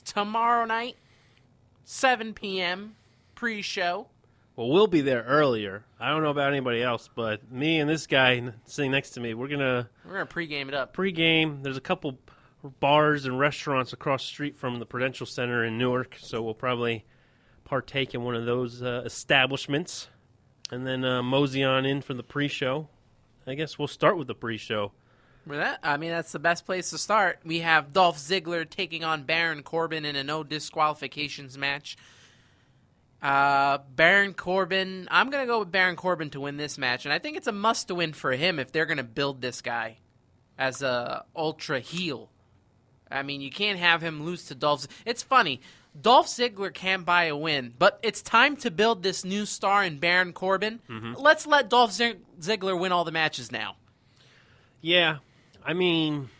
It's tomorrow night, 7 p.m. pre-show. Well, we'll be there earlier. I don't know about anybody else, but me and this guy sitting next to me, we're gonna pregame it up. Pregame. There's a couple bars and restaurants across the street from the Prudential Center in Newark, so we'll probably partake in one of those establishments, and then mosey on in for the pre-show. I guess we'll start with the pre-show. That's the best place to start. We have Dolph Ziggler taking on Baron Corbin in a no disqualifications match. Baron Corbin, I'm going to go with Baron Corbin to win this match, and I think it's a must-win for him if they're going to build this guy as a ultra heel. I mean, you can't have him lose to Dolph. It's funny. Dolph Ziggler can buy a win, but it's time to build this new star in Baron Corbin. Mm-hmm. Let's let Dolph Ziggler win all the matches now. Yeah, I mean,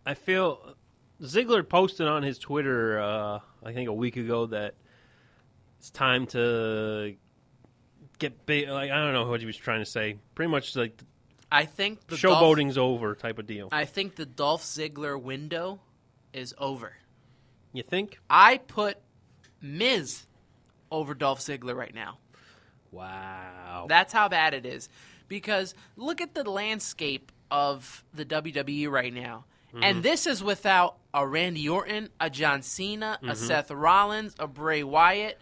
I feel Ziggler posted on his Twitter, I think a week ago, that it's time to get big. Like, I don't know what he was trying to say. Pretty much like I think the showboating's over type of deal. I think the Dolph Ziggler window is over. You think? I put Miz over Dolph Ziggler right now. Wow. That's how bad it is. Because look at the landscape of the WWE right now. Mm-hmm. And this is without a Randy Orton, a John Cena, a Seth Rollins, a Bray Wyatt.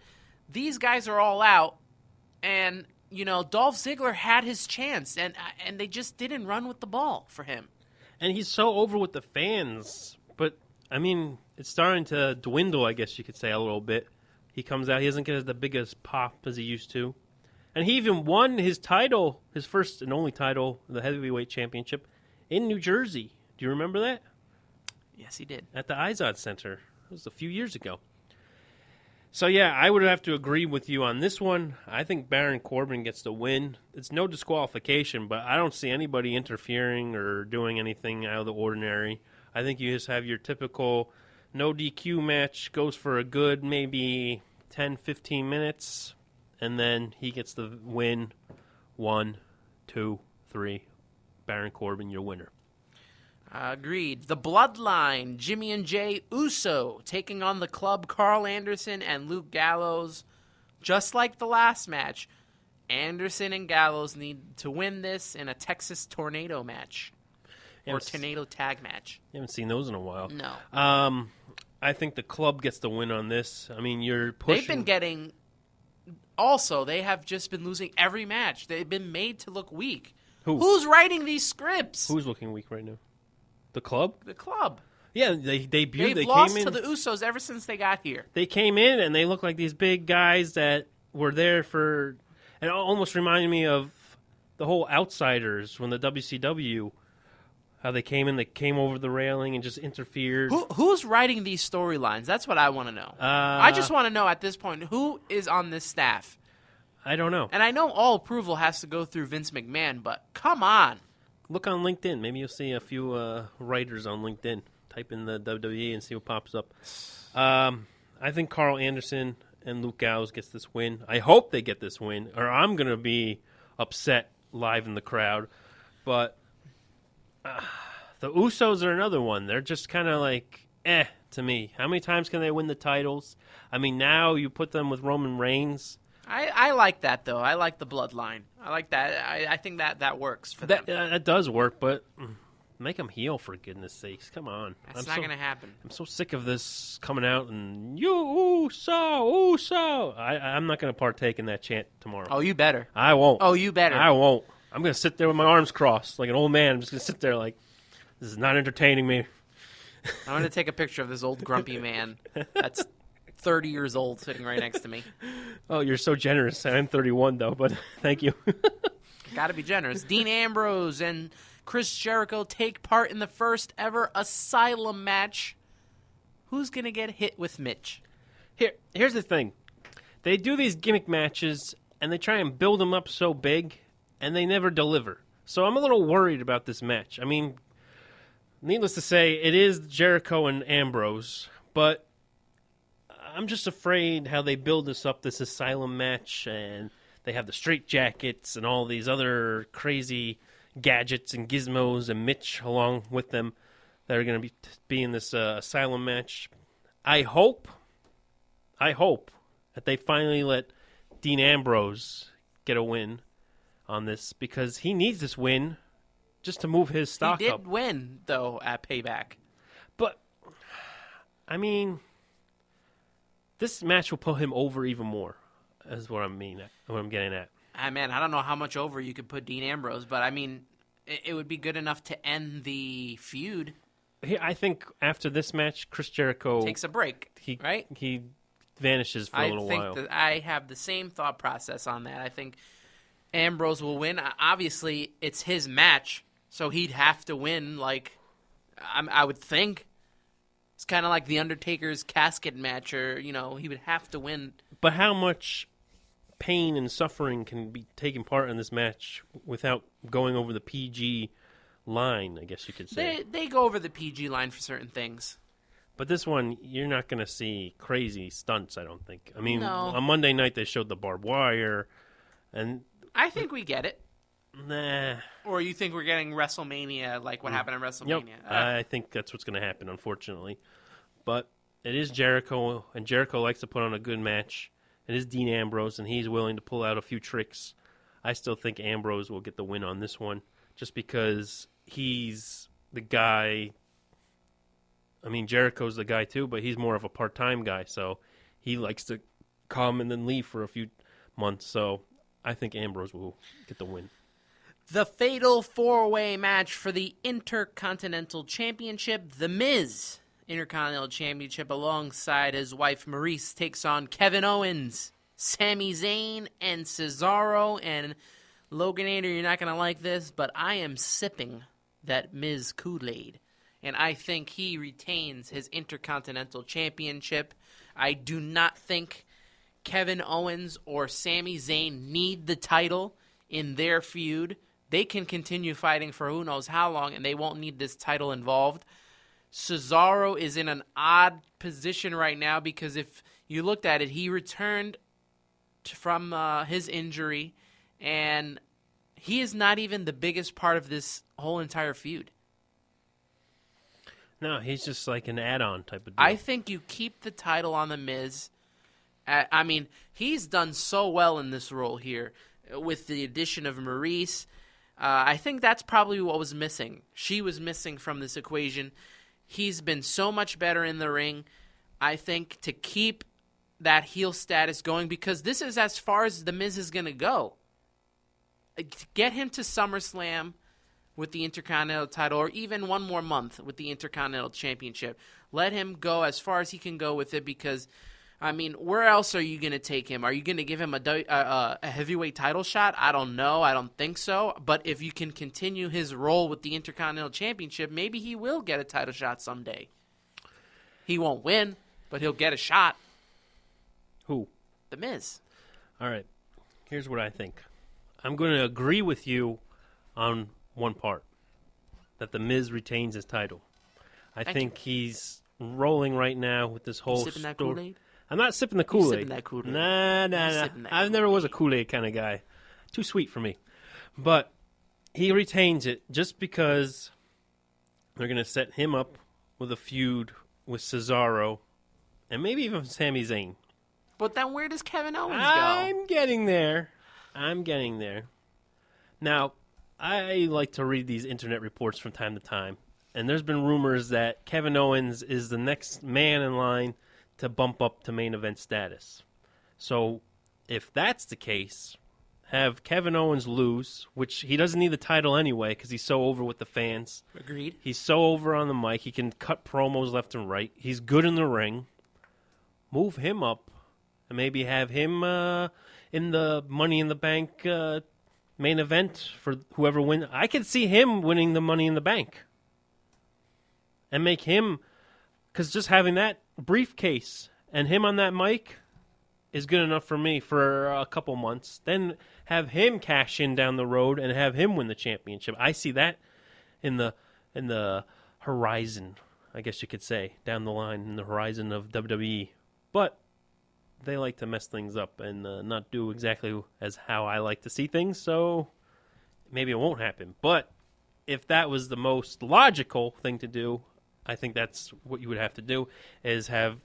These guys are all out, and, Dolph Ziggler had his chance, and they just didn't run with the ball for him. And he's so over with the fans, but, I mean, it's starting to dwindle, I guess you could say, a little bit. He comes out, he doesn't get the biggest pop as he used to. And he even won his title, his first and only title, the Heavyweight Championship, in New Jersey. Do you remember that? Yes, he did. At the Izod Center. It was a few years ago. So, yeah, I would have to agree with you on this one. I think Baron Corbin gets the win. It's no disqualification, but I don't see anybody interfering or doing anything out of the ordinary. I think you just have your typical no DQ match, goes for a good maybe 10, 15 minutes, and then he gets the win. 1, 2, 3. Baron Corbin, your winner. Agreed. The Bloodline, Jimmy and Jay Uso, taking on the Club, Carl Anderson and Luke Gallows. Just like the last match, Anderson and Gallows need to win this in a Texas Tornado match. Or Tornado Tag match. You haven't seen those in a while. No. I think the Club gets the win on this. I mean, you're pushing... They've been getting... Also, they have just been losing every match. They've been made to look weak. Who's writing these scripts? Who's looking weak right now? The Club? The Club. Yeah, they debuted. They've lost to the Usos ever since they got here. They came in, and they look like these big guys that were there for... It almost reminded me of the whole Outsiders when the WCW... How they came in, they came over the railing and just interfered. Who's writing these storylines? That's what I want to know. I just want to know at this point, who is on this staff? I don't know. And I know all approval has to go through Vince McMahon, but come on. Look on LinkedIn. Maybe you'll see a few writers on LinkedIn. Type in the WWE and see what pops up. I think Carl Anderson and Luke Gallows gets this win. I hope they get this win, or I'm going to be upset live in the crowd. But... the Usos are another one. They're just kind of like, to me. How many times can they win the titles? I mean, now you put them with Roman Reigns. I like that, though. I like the Bloodline. I like that. I think that works for them. That does work, but make them heel, for goodness sakes. Come on. That's not going to happen. I'm so sick of this coming out and, you Uso. I'm not going to partake in that chant tomorrow. Oh, you better. I won't. Oh, you better. I won't. I'm going to sit there with my arms crossed like an old man. I'm just going to sit there like, this is not entertaining me. I'm going to take a picture of this old grumpy man that's 30 years old sitting right next to me. Oh, you're so generous. I'm 31, though, but thank you. Got to be generous. Dean Ambrose and Chris Jericho take part in the first ever Asylum match. Who's going to get hit with Mitch? Here's the thing. They do these gimmick matches, and they try and build them up so big, and they never deliver. So I'm a little worried about this match. I mean, needless to say, it is Jericho and Ambrose, but I'm just afraid how they build this up, this Asylum match, and they have the straitjackets and all these other crazy gadgets and gizmos and Mitch along with them that are going to be in this Asylum match. I hope that they finally let Dean Ambrose get a win on this because he needs this win just to move his stock up. He did win, though, at Payback. But, I mean, this match will put him over even more, is what I'm getting at. Man, I don't know how much over you could put Dean Ambrose, but, I mean, it would be good enough to end the feud. I think after this match, Chris Jericho takes a break, right? He vanishes for a little while. I think that I have the same thought process on that. I think Ambrose will win. Obviously, it's his match, so he'd have to win. Like, I would think it's kind of like the Undertaker's casket match, or he would have to win. But how much pain and suffering can be taking part in this match without going over the PG line, I guess you could say. They go over the PG line for certain things. But this one, you're not going to see crazy stunts, I don't think. I mean, no. On Monday night, they showed the barbed wire, and I think we get it. Nah. Or you think we're getting WrestleMania, like what happened at WrestleMania? Yep. I think that's what's going to happen, unfortunately. But it is Jericho, and Jericho likes to put on a good match. It is Dean Ambrose, and he's willing to pull out a few tricks. I still think Ambrose will get the win on this one, just because he's the guy. I mean, Jericho's the guy too, but he's more of a part-time guy, so he likes to come and then leave for a few months. So I think Ambrose will get the win. The fatal four-way match for the Intercontinental Championship. The Miz Intercontinental Championship alongside his wife Maurice takes on Kevin Owens, Sami Zayn, and Cesaro. And Loganator, you're not going to like this, but I am sipping that Miz Kool-Aid. And I think he retains his Intercontinental Championship. I do not think Kevin Owens or Sami Zayn need the title in their feud. They can continue fighting for who knows how long, and they won't need this title involved. Cesaro is in an odd position right now because if you looked at it, he returned from his injury, and he is not even the biggest part of this whole entire feud. No, he's just like an add-on type of deal. I think you keep the title on The Miz. I mean, he's done so well in this role here with the addition of Maurice. I think that's probably what was missing. She was missing from this equation. He's been so much better in the ring. I think to keep that heel status going, because this is as far as The Miz is going to go. Get him to SummerSlam with the Intercontinental title, or even one more month with the Intercontinental Championship. Let him go as far as he can go with it, because, I mean, where else are you going to take him? Are you going to give him a heavyweight title shot? I don't know. I don't think so. But if you can continue his role with the Intercontinental Championship, maybe he will get a title shot someday. He won't win, but he'll get a shot. Who? The Miz. All right. Here's what I think. I'm going to agree with you on one part, that The Miz retains his title. I think he's rolling right now with this whole sipping that Kool-Aid? I'm not sipping the Kool-Aid. Sipping that Kool-Aid. Nah. I never was a Kool-Aid kind of guy. Too sweet for me. But he retains it just because they're going to set him up with a feud with Cesaro and maybe even Sami Zayn. But then where does Kevin Owens go? I'm getting there. Now, I like to read these internet reports from time to time, and there's been rumors that Kevin Owens is the next man in line to bump up to main event status. So, if that's the case, have Kevin Owens lose, which he doesn't need the title anyway because he's so over with the fans. Agreed. He's so over on the mic. He can cut promos left and right. He's good in the ring. Move him up and maybe have him in the Money in the Bank main event for whoever wins. I could see him winning the Money in the Bank. And make him, because just having that briefcase and him on that mic is good enough for me for a couple months. Then have him cash in down the road and have him win the championship. I see that in the horizon, I guess you could say, down the line in the horizon of WWE. But they like to mess things up and not do exactly as how I like to see things, so maybe it won't happen. But if that was the most logical thing to do, I think that's what you would have to do, is have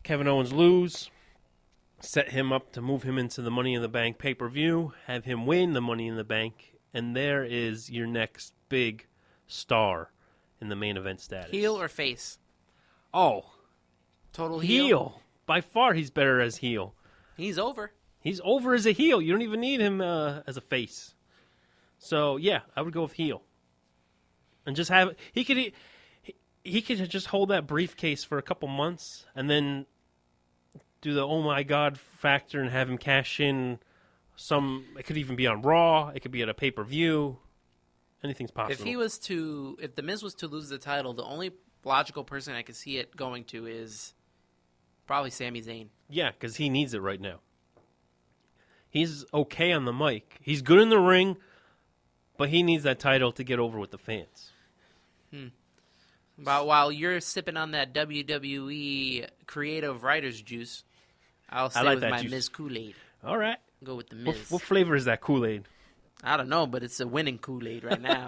Kevin Owens lose, set him up to move him into the Money in the Bank pay-per-view, have him win the Money in the Bank, and there is your next big star in the main event status. Heel or face? Oh. Total Heel. By far, he's better as heel. He's over. He's over as a heel. You don't even need him as a face. So, yeah, I would go with heel. And just have... He could just hold that briefcase for a couple months and then do the oh my god factor and have him cash in some... It could even be on Raw. It could be at a pay-per-view. Anything's possible. If The Miz was to lose the title, the only logical person I could see it going to is probably Sami Zayn. Yeah, because he needs it right now. He's okay on the mic. He's good in the ring, but he needs that title to get over with the fans. But while you're sipping on that WWE creative writer's juice, I'll stay with my Miz Kool-Aid. All right. Go with the Miz. What flavor is that Kool-Aid? I don't know, but it's a winning Kool-Aid right now.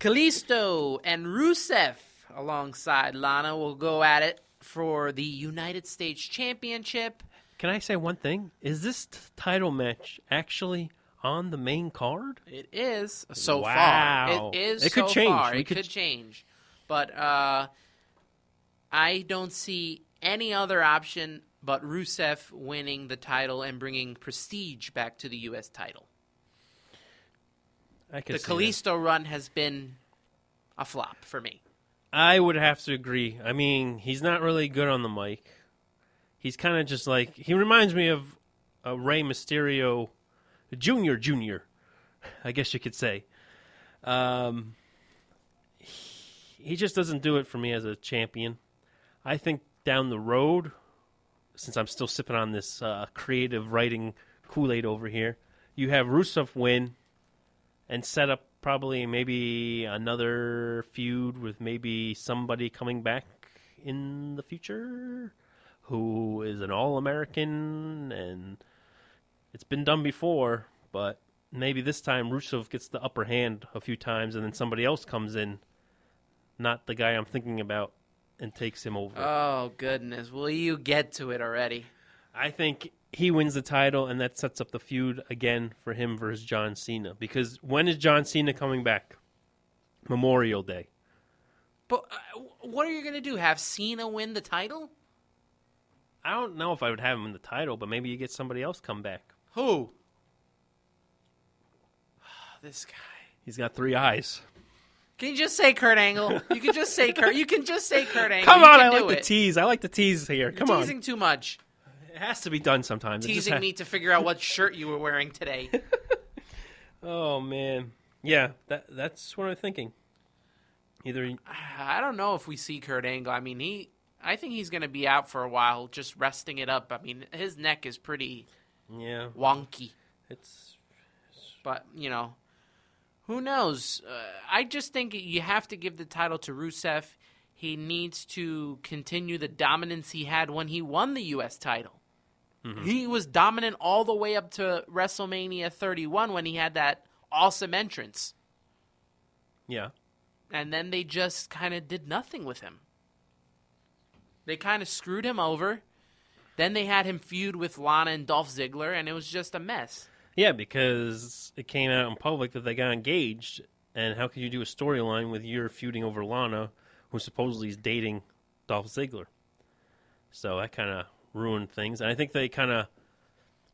Kalisto and Rusev alongside Lana will go at it for the United States Championship. Can I say one thing? Is this title match actually on the main card? It is so wow. far. It is. It could so change. Far. It could change, but I don't see any other option but Rusev winning the title and bringing prestige back to the U.S. title. The Kalisto run has been a flop for me. I would have to agree. I mean, he's not really good on the mic. He's kind of just like... He reminds me of Rey Mysterio Jr., I guess you could say. He just doesn't do it for me as a champion. I think down the road, since I'm still sipping on this creative writing Kool-Aid over here, you have Rusev win and set up probably maybe another feud with maybe somebody coming back in the future who is an All-American, and it's been done before, but maybe this time Rusev gets the upper hand a few times and then somebody else comes in, not the guy I'm thinking about, and takes him over. Oh, goodness. Will you get to it already? I think he wins the title, and that sets up the feud again for him versus John Cena. Because when is John Cena coming back? Memorial Day. But what are you going to do? Have Cena win the title? I don't know if I would have him in the title, but maybe you get somebody else come back. Who? This guy. He's got 3 eyes. Can you just say Kurt Angle? You can just say Kurt. You can just say Kurt Angle. Come on, I like the tease. I like the tease here. Come on. You're teasing too much. It has to be done sometimes. Teasing me to figure out what shirt you were wearing today. Oh, man. Yeah, that's what I'm thinking. I don't know if we see Kurt Angle. I mean, I think he's going to be out for a while, just resting it up. I mean, his neck is pretty wonky. But, who knows? I just think you have to give the title to Rusev. He needs to continue the dominance he had when he won the U.S. title. Mm-hmm. He was dominant all the way up to WrestleMania 31 when he had that awesome entrance. Yeah. And then they just kind of did nothing with him. They kind of screwed him over. Then they had him feud with Lana and Dolph Ziggler, and it was just a mess. Yeah, because it came out in public that they got engaged, and how could you do a storyline with you're feuding over Lana, who supposedly is dating Dolph Ziggler? So that kind of ruined things. And I think they kind of,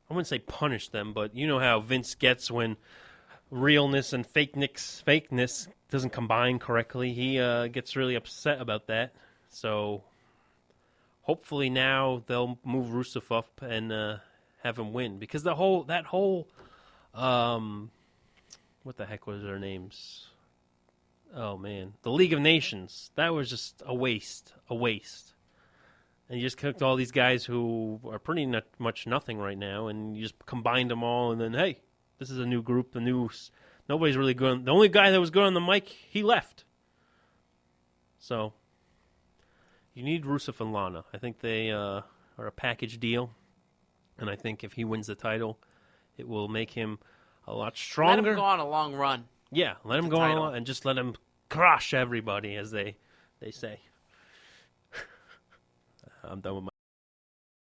I wouldn't say punished them, but you know how Vince gets when realness and fakeness doesn't combine correctly. He gets really upset about that. So hopefully now they'll move Rusev up and have him win, because that whole what the heck was their names? Oh man, the League of Nations. That was just a waste. And you just cooked all these guys who are pretty much nothing right now, and you just combined them all, and then hey, this is a new group. Nobody's really good. The only guy that was good on the mic, he left. So you need Rusev and Lana. I think they are a package deal. And I think if he wins the title, it will make him a lot stronger. Let him go on a long run. Yeah, let him go on a long, and just let him crush everybody, as they say. I'm done with my